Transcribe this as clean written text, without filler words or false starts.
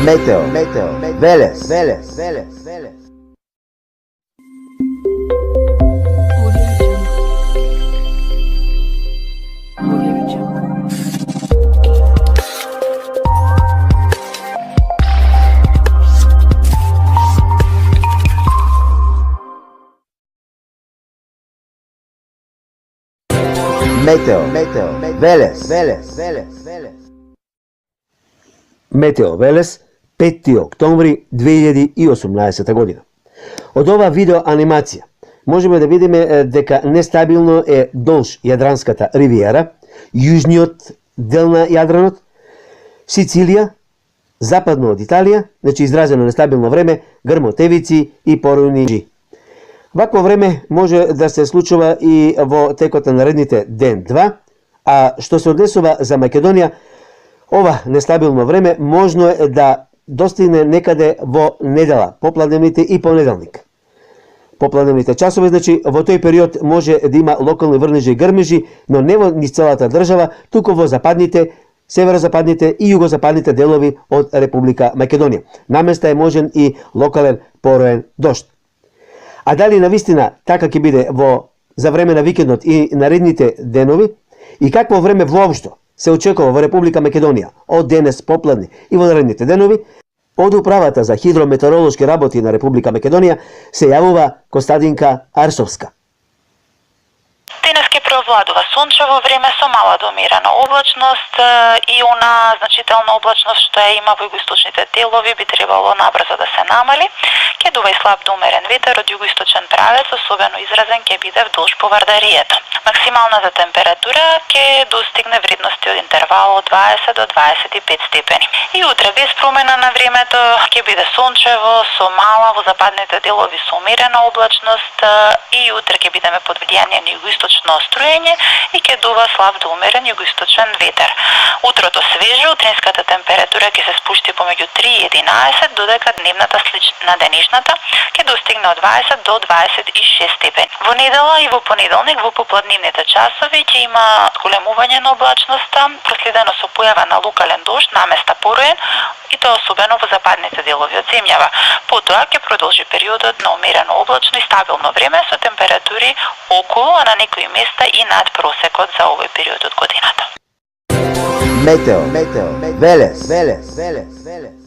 Метео, Велес, Велес, Велес, Велес. Метео, Велес, Велес, Велес, Велес. Метео Велес, 5 октомври 2018 година. Од ова видео анимација можеме да видиме дека нестабилно е долж Јадранската ривиера, јужниот дел на Јадранот, Сицилија, западно од Италија, значи изразено нестабилно време, грмотевици и порујни жи. Вакво време може да се случува и во текот на наредните ден-два, а што се однесува за Македонија, ова нестабилно време можно е да достигне некаде во недела, попладневните и понеделник. Попладневните часови, значи во тој период може да има локални врнежи и грмежи, но не во низ целата држава, туку во западните, северозападните и југозападните делови од Република Македонија. Наместа е можен и локален пороен дожд. А дали навистина така ќе биде за време на викендот и наредните денови и какво време воопшто се очекува во Република Македонија од денес попладне и во наредните денови, од Управата за хидрометеоролошки работи на Република Македонија се јавува Костадинка Арсовска. Денес ќе преовладува сончево време со мала до умерена облачност и она значителна облачност што ја има во југоисточните делови би требало набрзо да се намали. Ќе дува и слаб до умерен ветер од југоисточен правец, особено изразен ќе биде вдолж повардарието. Максималната температура ќе достигне вредности од интервал од 20 до 25 степени. И утре без промена на времето ќе биде сончево со мала во западните делови со умерена облачност и утре ќе бидеме под влијание на југоисточно струење и ќе дува слаб до умерен југоисточен ветер. Утрото свежо, утринската температура ќе се спушти помеѓу 3 и 11, додека дневната на денешната ќе достигне од 20 до 26 степени. Во недела и во понеделник во попладнивните часови ќе има големување на облачноста, проследено со појава на локален дожд, наместа поруен, и тоа особено во западните делови од земјава. Потоа ќе продолжи периодот на умерено облачно и стабилно време со температури околу, а на некои места и над просекот за овој период од годината. Метео, Велес, Велес, Велес, Велес.